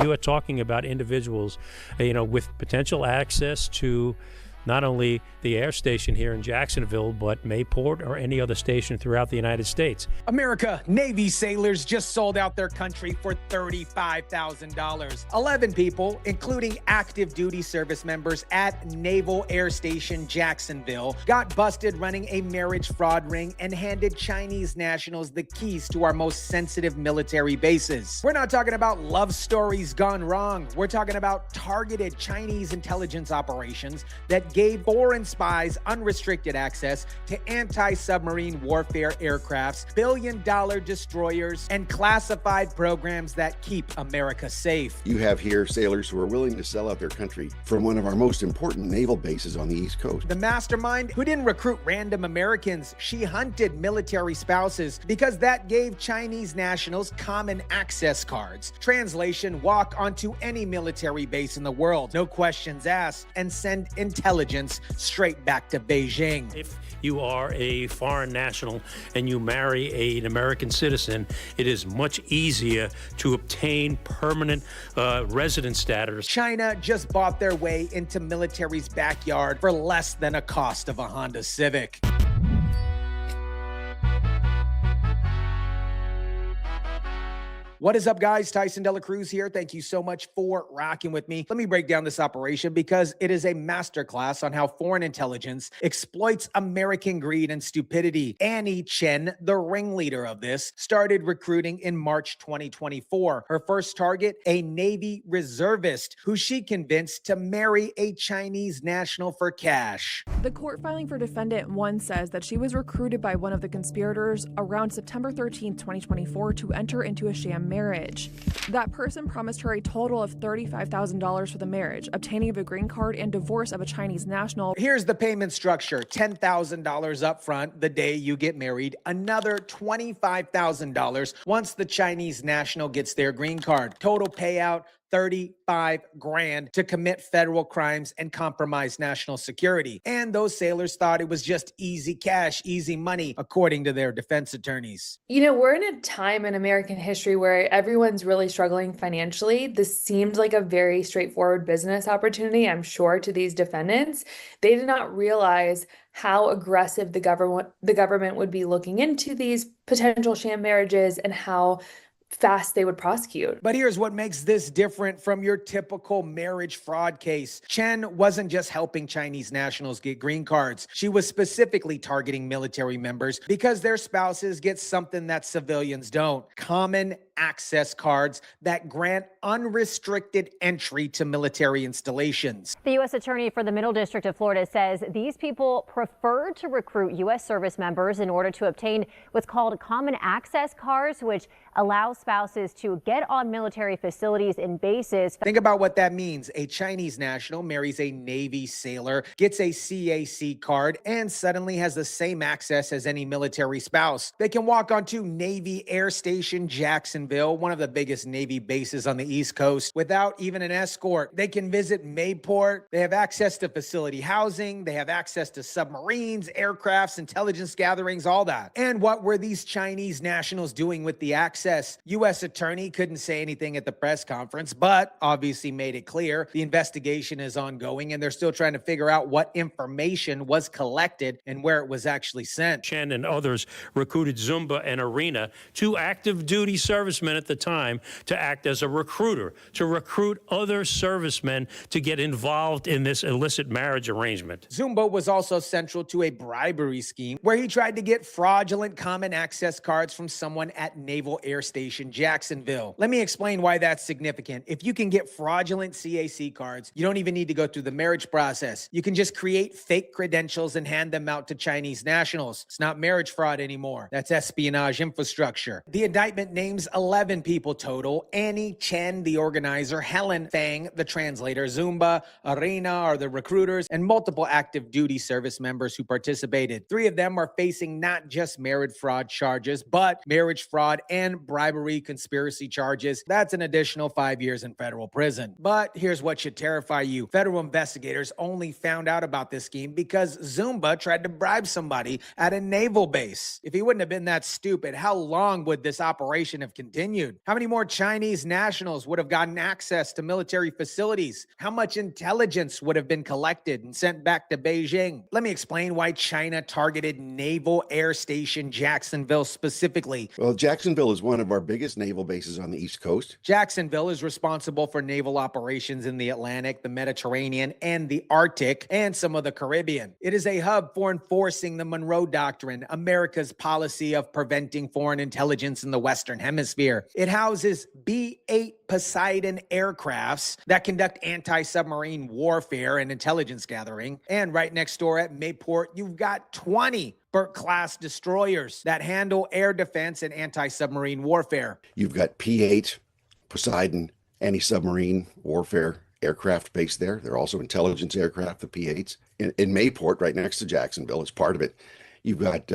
You are talking about individuals, with potential access to not only the air station here in Jacksonville, but Mayport or any other station throughout the United States. America, Navy sailors just sold out their country for $35,000. 11 people, including active duty service members at Naval Air Station Jacksonville, got busted running a marriage fraud ring and handed Chinese nationals the keys to our most sensitive military bases. We're not talking about love stories gone wrong. We're talking about targeted Chinese intelligence operations that gave foreign spies unrestricted access to anti-submarine warfare aircrafts, billion-dollar destroyers, and classified programs that keep America safe. You have here sailors who are willing to sell out their country from one of our most important naval bases on the East Coast. The mastermind, who didn't recruit random Americans, she hunted military spouses because that gave Chinese nationals common access cards. Translation, walk onto any military base in the world, no questions asked, and send intelligence straight back to Beijing. If you are a foreign national and you marry an American citizen, it is much easier to obtain permanent resident status. China just bought their way into military's backyard for less than a cost of a Honda Civic. What is up, guys? Tyson DeLaCruz here. Thank you so much for rocking with me. Let me break down this operation because it is a masterclass on how foreign intelligence exploits American greed and stupidity. Annie Chen, the ringleader of this, started recruiting in March 2024. Her first target, a Navy reservist who she convinced to marry a Chinese national for cash. The court filing for defendant 1 says that she was recruited by one of the conspirators around September 13, 2024 to enter into a sham marriage. That person promised her a total of $35,000 for the marriage, obtaining of a green card and divorce of a Chinese national. Here's the payment structure: $10,000 up front the day you get married, another $25,000 once the Chinese national gets their green card. Total payout, $35 grand to commit federal crimes and compromise national security. And those sailors thought it was just easy cash, easy money, according to their defense attorneys. You know, we're in a time in American history where everyone's really struggling financially. This seemed like a very straightforward business opportunity, I'm sure, to these defendants. They did not realize how aggressive the government would be looking into these potential sham marriages and how fast they would prosecute. But here's what makes this different from your typical marriage fraud case. Chen wasn't just helping Chinese nationals get green cards. She was specifically targeting military members because their spouses get something that civilians don't: common access cards that grant unrestricted entry to military installations. The U.S. Attorney for the Middle District of Florida says these people preferred to recruit U.S. service members in order to obtain what's called common access cards, which allow spouses to get on military facilities and bases. Think about what that means. A Chinese national marries a Navy sailor, gets a CAC card, and suddenly has the same access as any military spouse. They can walk onto Navy Air Station Jacksonville, one of the biggest Navy bases on the East Coast, without even an escort. They can visit Mayport. They have access to facility housing. They have access to submarines, aircrafts, intelligence gatherings, all that. And what were these Chinese nationals doing with the access? U.S. Attorney couldn't say anything at the press conference, but obviously made it clear the investigation is ongoing and they're still trying to figure out what information was collected and where it was actually sent. Chen and others recruited Zumba and Arena, 2 active duty servicemen at the time, to act as a recruiter, to recruit other servicemen to get involved in this illicit marriage arrangement. Zumba was also central to a bribery scheme where he tried to get fraudulent common access cards from someone at Naval Air Station Jacksonville. Let me explain why that's significant. If you can get fraudulent CAC cards, you don't even need to go through the marriage process. You can just create fake credentials and hand them out to Chinese nationals. It's not marriage fraud anymore. That's espionage infrastructure. The indictment names 11 people total: Annie Chen, the organizer; Helen Fang, the translator; Zumba, Arena are the recruiters; and multiple active duty service members who participated. 3 of them are facing not just marriage fraud charges, but marriage fraud and bribery conspiracy charges. That's an additional 5 years in federal prison. But here's what should terrify you. Federal investigators only found out about this scheme because Zumba tried to bribe somebody at a naval base. If he wouldn't have been that stupid, how long would this operation have continued? continued. How many more Chinese nationals would have gotten access to military facilities? How much intelligence would have been collected and sent back to Beijing? Let me explain why China targeted Naval Air Station Jacksonville specifically. Well, Jacksonville is one of our biggest naval bases on the East Coast. Jacksonville is responsible for naval operations in the Atlantic, the Mediterranean, and the Arctic, and some of the Caribbean. It is a hub for enforcing the Monroe Doctrine, America's policy of preventing foreign intelligence in the Western Hemisphere. It houses B-8 Poseidon aircrafts that conduct anti-submarine warfare and intelligence gathering. And right next door at Mayport, you've got 20 Burke-class destroyers that handle air defense and anti-submarine warfare. You've got P-8 Poseidon anti-submarine warfare aircraft based there. They're also intelligence aircraft, the P-8s. In Mayport, right next to Jacksonville, as part of it, you've got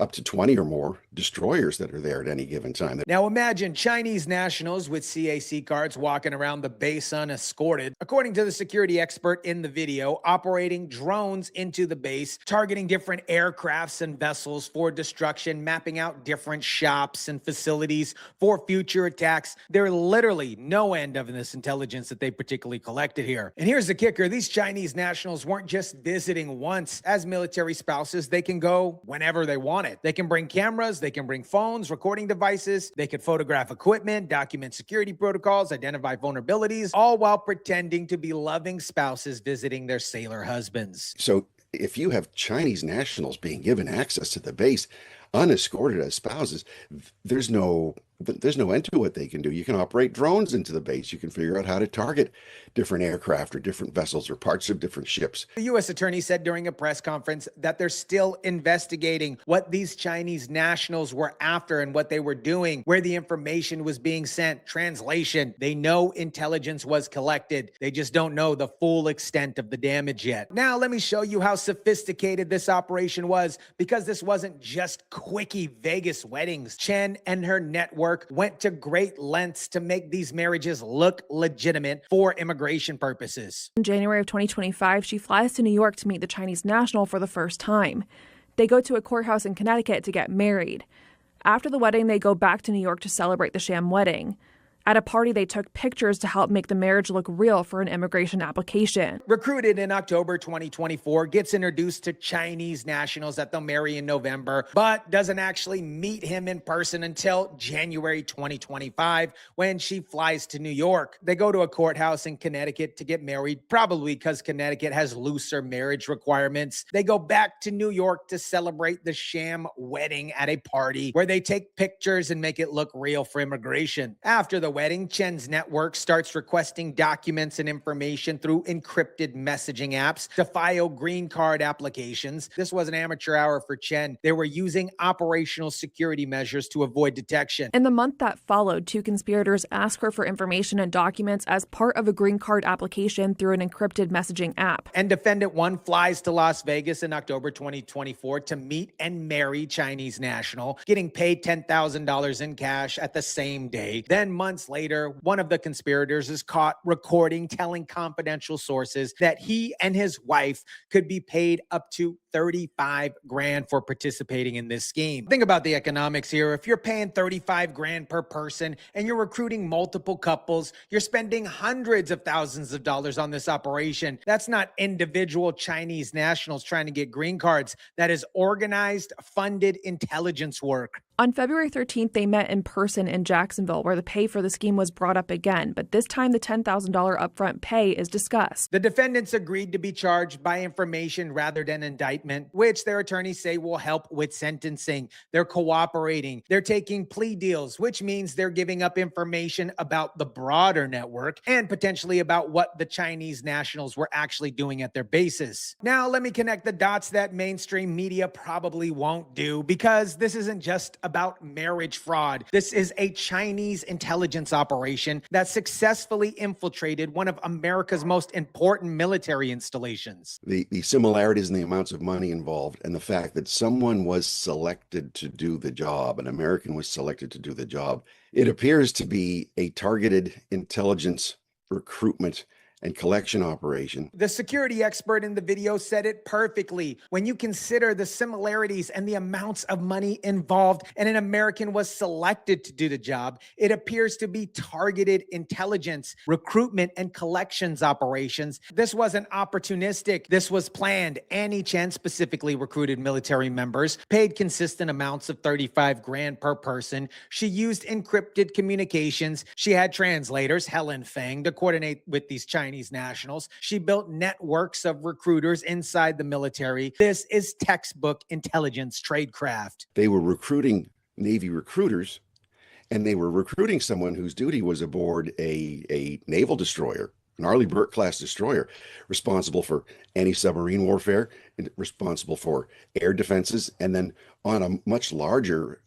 up to 20 or more destroyers that are there at any given time. Now imagine Chinese nationals with CAC cards walking around the base unescorted. According to the security expert in the video, operating drones into the base, targeting different aircrafts and vessels for destruction, mapping out different shops and facilities for future attacks. There's literally no end of this intelligence that they particularly collected here. And here's the kicker. These Chinese nationals weren't just visiting once. As military spouses, they can go whenever they want it. They can bring cameras, they can bring phones, recording devices, they could photograph equipment, document security protocols, identify vulnerabilities, all while pretending to be loving spouses visiting their sailor husbands. So if you have Chinese nationals being given access to the base, unescorted as spouses, there's no end to what they can do. You can operate drones into the base. You can figure out how to target different aircraft or different vessels or parts of different ships. The U.S. attorney said during a press conference that they're still investigating what these Chinese nationals were after and what they were doing, where the information was being sent. Translation, they know intelligence was collected. They just don't know the full extent of the damage yet. Now, let me show you how sophisticated this operation was, because this wasn't just quickie Vegas weddings. Chen and her network went to great lengths to make these marriages look legitimate for immigration purposes. In January of 2025, she flies to New York to meet the Chinese national for the first time. They go to a courthouse in Connecticut to get married. After the wedding, they go back to New York to celebrate the sham wedding. At a party, they took pictures to help make the marriage look real for an immigration application. Recruited in October 2024, gets introduced to Chinese nationals that they'll marry in November, but doesn't actually meet him in person until January 2025 when she flies to New York. They go to a courthouse in Connecticut to get married, probably because Connecticut has looser marriage requirements. They go back to New York to celebrate the sham wedding at a party where they take pictures and make it look real for immigration. After the wedding, Chen's network starts requesting documents and information through encrypted messaging apps to file green card applications. This was an amateur hour for Chen. They were using operational security measures to avoid detection. In the month that followed, two conspirators asked her for information and documents as part of a green card application through an encrypted messaging app. And defendant one flies to Las Vegas in October 2024 to meet and marry Chinese national, getting paid $10,000 in cash at the same day. Then months later, one of the conspirators is caught recording, telling confidential sources that he and his wife could be paid up to 35 grand for participating in this scheme. Think about the economics here. If you're paying 35 grand per person and you're recruiting multiple couples, you're spending hundreds of thousands of dollars on this operation. That's not individual Chinese nationals trying to get green cards. That is organized, funded intelligence work. On February 13th, they met in person in Jacksonville, where the pay for the scheme was brought up again, but this time the $10,000 upfront pay is discussed. The defendants agreed to be charged by information rather than indictment, which their attorneys say will help with sentencing. They're cooperating. They're taking plea deals, which means they're giving up information about the broader network and potentially about what the Chinese nationals were actually doing at their bases. Now, let me connect the dots that mainstream media probably won't do, because this isn't just about marriage fraud. This is a Chinese intelligence operation that successfully infiltrated one of America's most important military installations. The similarities in the amounts of money involved, and the fact that someone was selected to do the job, an American was selected to do the job. It appears to be a targeted intelligence recruitment and collection operation. The security expert in the video said it perfectly. When you consider the similarities and the amounts of money involved, and an American was selected to do the job, it appears to be targeted intelligence, recruitment, and collections operations. This wasn't opportunistic. This was planned. Annie Chen specifically recruited military members, paid consistent amounts of 35 grand per person. She used encrypted communications. She had translators, Helen Feng, to coordinate with these Chinese nationals. She built networks of recruiters inside the military. This is textbook intelligence tradecraft. They were recruiting Navy recruiters, and they were recruiting someone whose duty was aboard a naval destroyer, an Arleigh Burke-class destroyer, responsible for anti-submarine warfare, and responsible for air defenses, and then on a much larger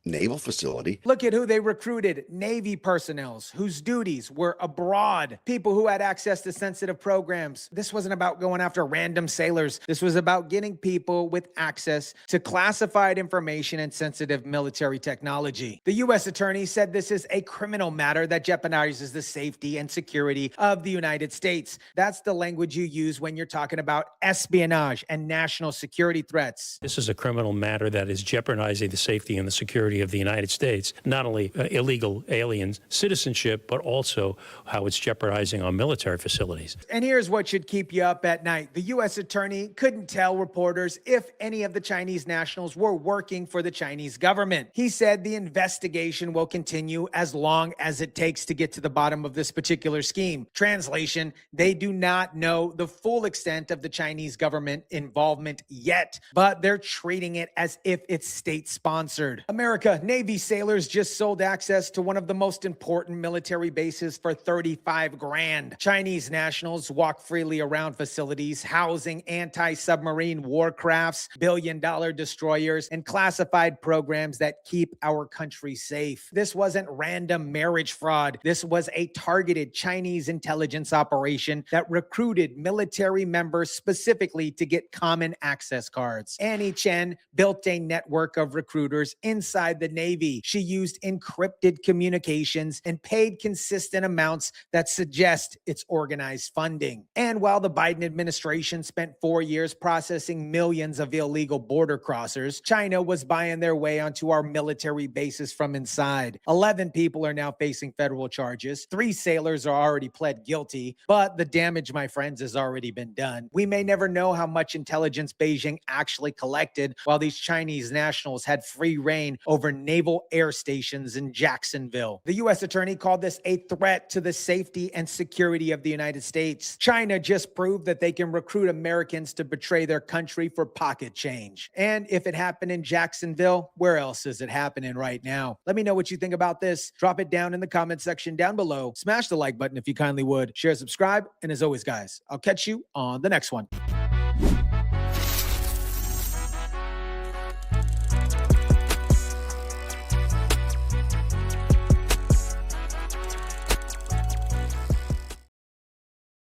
naval facility. Look at who they recruited. Navy personnel whose duties were abroad. People who had access to sensitive programs. This wasn't about going after random sailors. This was about getting people with access to classified information and sensitive military technology. The U.S. attorney said this is a criminal matter that jeopardizes the safety and security of the United States. That's the language you use when you're talking about espionage and national security threats. This is a criminal matter that is jeopardizing the safety and the security of the United States, not only illegal aliens citizenship, but also how it's jeopardizing our military facilities. And here's what should keep you up at night. The U.S. attorney couldn't tell reporters if any of the Chinese nationals were working for the Chinese government. He said the investigation will continue as long as it takes to get to the bottom of this particular scheme. Translation, they do not know the full extent of the Chinese government involvement yet, but they're treating it as if it's state-sponsored. America, Navy sailors just sold access to one of the most important military bases for 35 grand. Chinese nationals walk freely around facilities housing anti-submarine warcrafts, billion-dollar destroyers, and classified programs that keep our country safe. This wasn't random marriage fraud. This was a targeted Chinese intelligence operation that recruited military members specifically to get common access cards. Annie Chen built a network of recruiters inside the Navy. She used encrypted communications and paid consistent amounts that suggest it's organized funding. And while the Biden administration spent 4 years processing millions of illegal border crossers, China was buying their way onto our military bases from inside. 11 people are now facing federal charges. 3 sailors are already pled guilty, but the damage, my friends, has already been done. We may never know how much intelligence Beijing actually collected while these Chinese nationals had free reign over Naval Air Stations in Jacksonville. The U.S. attorney called this a threat to the safety and security of the United States. China just proved that they can recruit Americans to betray their country for pocket change. And if it happened in Jacksonville, where else is it happening right now? Let me know what you think about this. Drop it down in the comment section down below. Smash the like button if you kindly would. Share, subscribe, and as always, guys, I'll catch you on the next one.